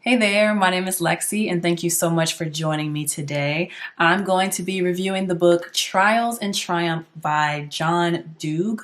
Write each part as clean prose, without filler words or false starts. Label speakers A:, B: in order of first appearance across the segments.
A: Hey there, my name is LexC and thank you so much for joining me today. I'm going to be reviewing the book Trials and Triumph by John Dugue.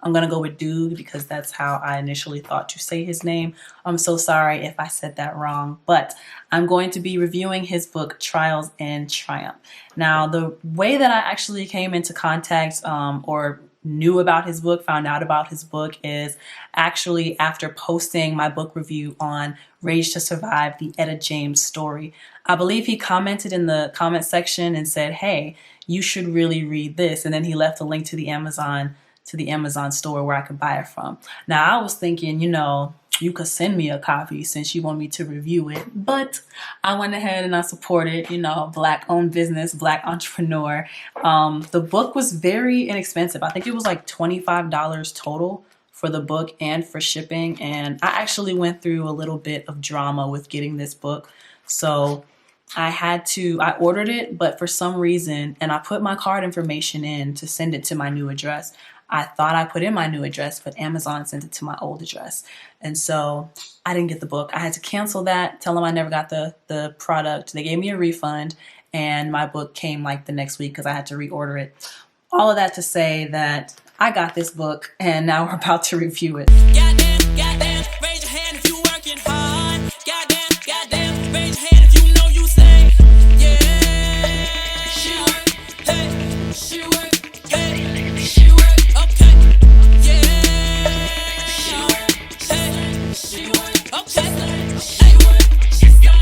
A: I'm going to go with Dugue because that's how I initially thought to say his name. I'm so sorry if I said that wrong, but I'm going to be reviewing his book Trials and Triumph. Now, the way that I actually came into contact or knew about his book, found out about his book, is actually after posting my book review on Rage to Survive, the Etta James story. I believe he commented in the comment section and said, hey, you should really read this. And then he left a link to the Amazon store where I could buy it from. Now I was thinking, you could send me a copy since you want me to review it, but I went ahead and I supported, Black owned business, Black entrepreneur. The book was very inexpensive. I think it was like $25 total for the book and for shipping. And I actually went through a little bit of drama with getting this book. So I ordered it, but for some reason, and I put my card information in to send it to my new address. I thought I put in my new address, but Amazon sent it to my old address. And so I didn't get the book. I had to cancel that, tell them I never got the product. They gave me a refund and my book came like the next week because I had to reorder it. All of that to say that I got this book and now we're about to review it.
B: Goddamn, raise your hand if you working hard. Goddamn, raise your hand if you know you say, yeah. She work, hey, she work, hey, she work, okay, yeah. She work, hey, she work, okay, she work, she say.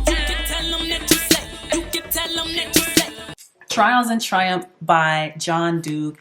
B: You can tell them that you say, you can tell them that you say.
A: Trials and Triumph by John Dugue.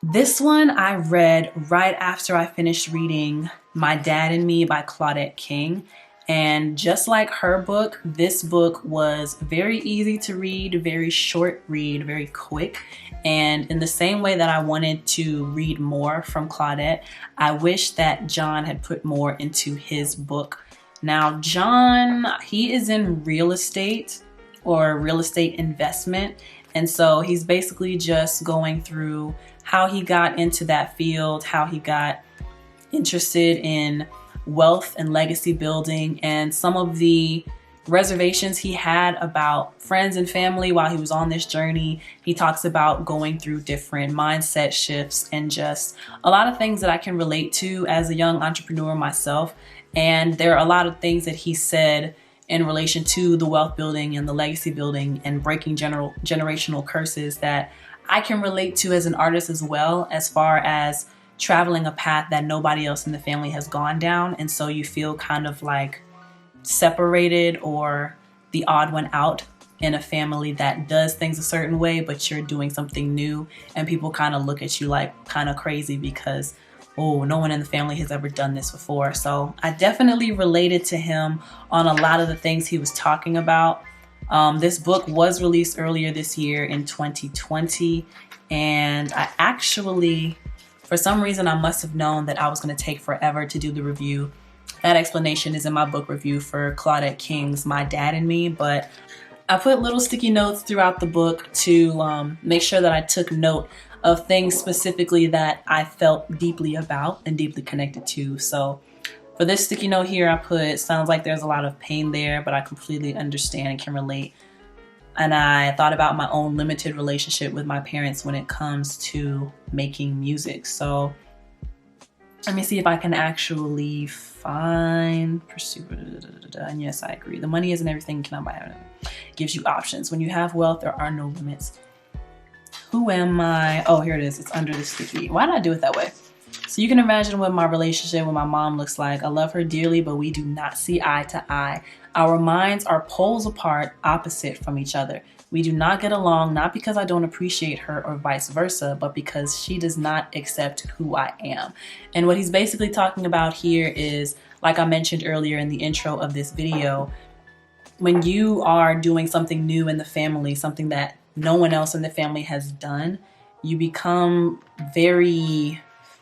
A: This one I read right after I finished reading My Dad and Me by Claudette King. And just like her book, this book was very easy to read, very short read, very quick. And in the same way that I wanted to read more from Claudette, I wish that John had put more into his book. Now, John, he is in real estate or real estate investment. And so he's basically just going through how he got into that field, how he got interested in wealth and legacy building, and some of the reservations he had about friends and family while he was on this journey. He talks about going through different mindset shifts and just a lot of things that I can relate to as a young entrepreneur myself. And there are a lot of things that he said in relation to the wealth building and the legacy building and breaking generational curses that I can relate to as an artist as well, as far as traveling a path that nobody else in the family has gone down. And so you feel kind of like separated or the odd one out in a family that does things a certain way, but you're doing something new and people kind of look at you like kind of crazy because, oh, no one in the family has ever done this before. So I definitely related to him on a lot of the things he was talking about. This book was released earlier this year in 2020. And I actually, for some reason, I must have known that I was going to take forever to do the review. That explanation is in my book review for Claudette King's My Dad and Me. But I put little sticky notes throughout the book to make sure that I took note of things specifically that I felt deeply about and deeply connected to. So for this sticky note here, I put, sounds like there's a lot of pain there, but I completely understand and can relate. And I thought about my own limited relationship with my parents when it comes to making music. So let me see if I can actually pursue. And yes, I agree. The money isn't everything. Cannot buy it. It gives you options. When you have wealth, there are no limits. Who am I? Oh, here it is. It's under the sticky. Why did I do it that way? So you can imagine what my relationship with my mom looks like. I love her dearly, but we do not see eye to eye. Our minds are poles apart, opposite from each other. We do not get along, not because I don't appreciate her or vice versa, but because she does not accept who I am. And what he's basically talking about here is, like I mentioned earlier in the intro of this video, when you are doing something new in the family, something that no one else in the family has done, you become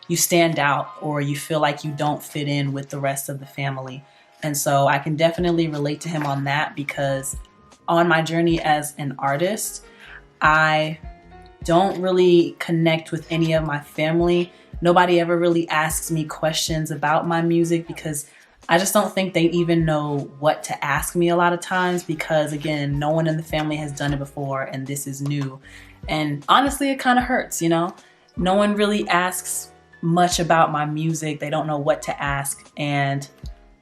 A: you stand out, or you feel like you don't fit in with the rest of the family. And so I can definitely relate to him on that, because on my journey as an artist, I don't really connect with any of my family Nobody ever really asks me questions about my music because I just don't think they even know what to ask me a lot of times because, again, no one in the family has done it before and this is new. And honestly, it kind of hurts, you know? No one really asks much about my music. They don't know what to ask, and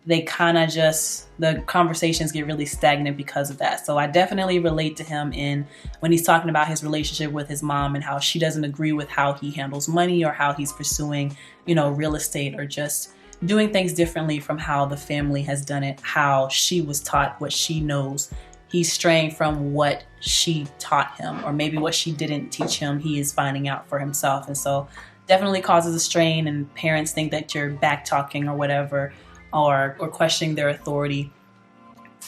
A: they kind of just, the conversations get really stagnant because of that. So I definitely relate to him in when he's talking about his relationship with his mom and how she doesn't agree with how he handles money or how he's pursuing, you know, real estate or just doing things differently from how the family has done it, how she was taught, what she knows. He's straying from what she taught him, or maybe what she didn't teach him, he is finding out for himself. And so definitely causes a strain, and parents think that you're back talking or whatever, or questioning their authority.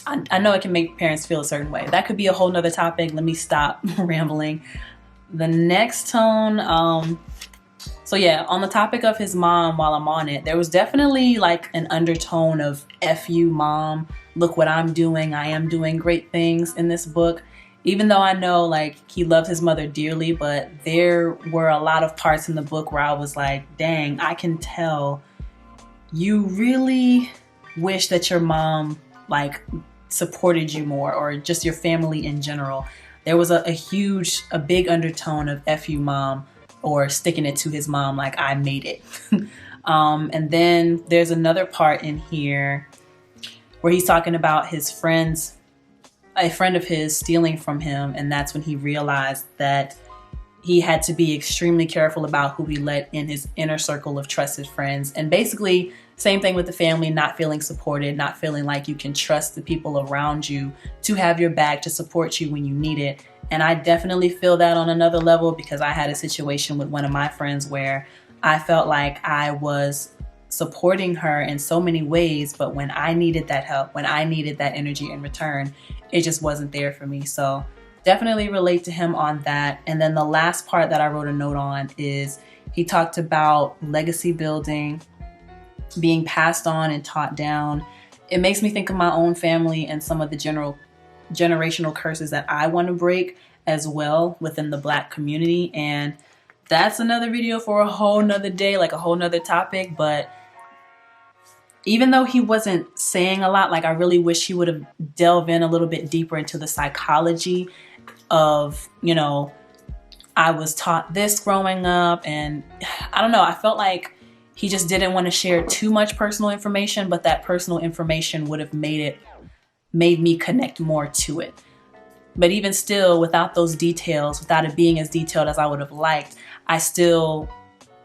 A: I know it can make parents feel a certain way. That could be a whole nother topic. Let me stop rambling. The next tone, so yeah, on the topic of his mom, while I'm on it, there was definitely like an undertone of F you, mom, look what I'm doing. I am doing great things in this book. Even though I know like he loves his mother dearly, but there were a lot of parts in the book where I was like, dang, I can tell you really wish that your mom like supported you more, or just your family in general. There was a big undertone of F you, mom, or sticking it to his mom like I made it. And then there's another part in here where he's talking about his friends, a friend of his stealing from him, and that's when he realized that he had to be extremely careful about who he let in his inner circle of trusted friends. And basically, same thing with the family, not feeling supported, not feeling like you can trust the people around you to have your back, to support you when you need it. And I definitely feel that on another level because I had a situation with one of my friends where I felt like I was supporting her in so many ways, but when I needed that help, when I needed that energy in return, it just wasn't there for me. So definitely relate to him on that. And then the last part that I wrote a note on is he talked about legacy building, being passed on and taught down. It makes me think of my own family and some of the generational curses that I want to break as well within the Black community. And that's another video for a whole nother day, like a whole nother topic. But even though he wasn't saying a lot, like I really wish he would have delved in a little bit deeper into the psychology of, you know, I was taught this growing up. And I don't know, I felt like he just didn't want to share too much personal information, but that personal information would have made me connect more to it. But even still, without those details, without it being as detailed as I would have liked,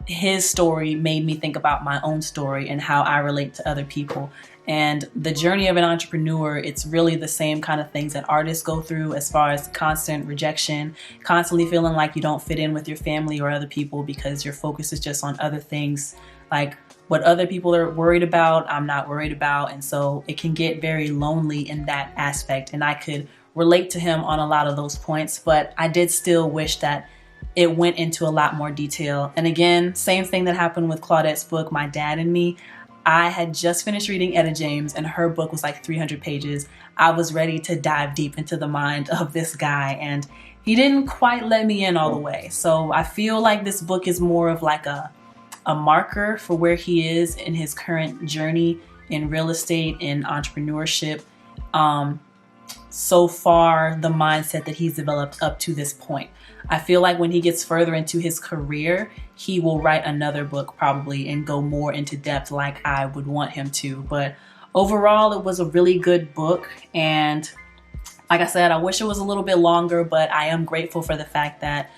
A: his story made me think about my own story and how I relate to other people. And the journey of an entrepreneur, it's really the same kind of things that artists go through, as far as constant rejection, constantly feeling like you don't fit in with your family or other people because your focus is just on other things. Like what other people are worried about, I'm not worried about. And so it can get very lonely in that aspect. And I could relate to him on a lot of those points, but I did still wish that it went into a lot more detail. And again, same thing that happened with Claudette's book, My Dad and Me. I had just finished reading Etta James and her book was like 300 pages. I was ready to dive deep into the mind of this guy and he didn't quite let me in all the way. So I feel like this book is more of like a marker for where he is in his current journey in real estate, in entrepreneurship. So far, the mindset that he's developed up to this point. I feel like when he gets further into his career, he will write another book probably and go more into depth like I would want him to. But overall, it was a really good book. And like I said, I wish it was a little bit longer, but I am grateful for the fact that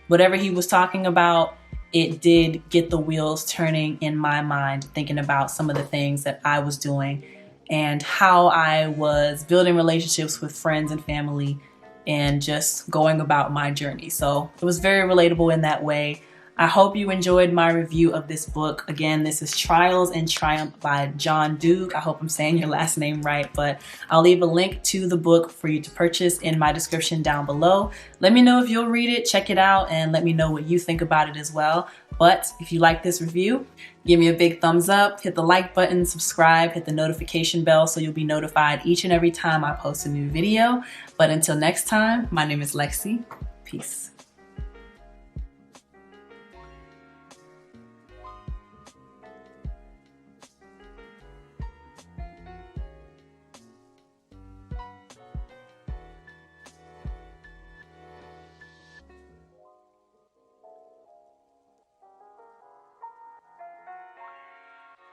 A: whatever he was talking about, it did get the wheels turning in my mind, thinking about some of the things that I was doing and how I was building relationships with friends and family and just going about my journey. So it was very relatable in that way. I hope you enjoyed my review of this book. Again, this is Trials and Triumph by John Dugue. I hope I'm saying your last name right, but I'll leave a link to the book for you to purchase in my description down below. Let me know if you'll read it, check it out, and let me know what you think about it as well. But if you like this review, give me a big thumbs up, hit the like button, subscribe, hit the notification bell so you'll be notified each and every time I post a new video. But until next time, my name is LexC. Peace.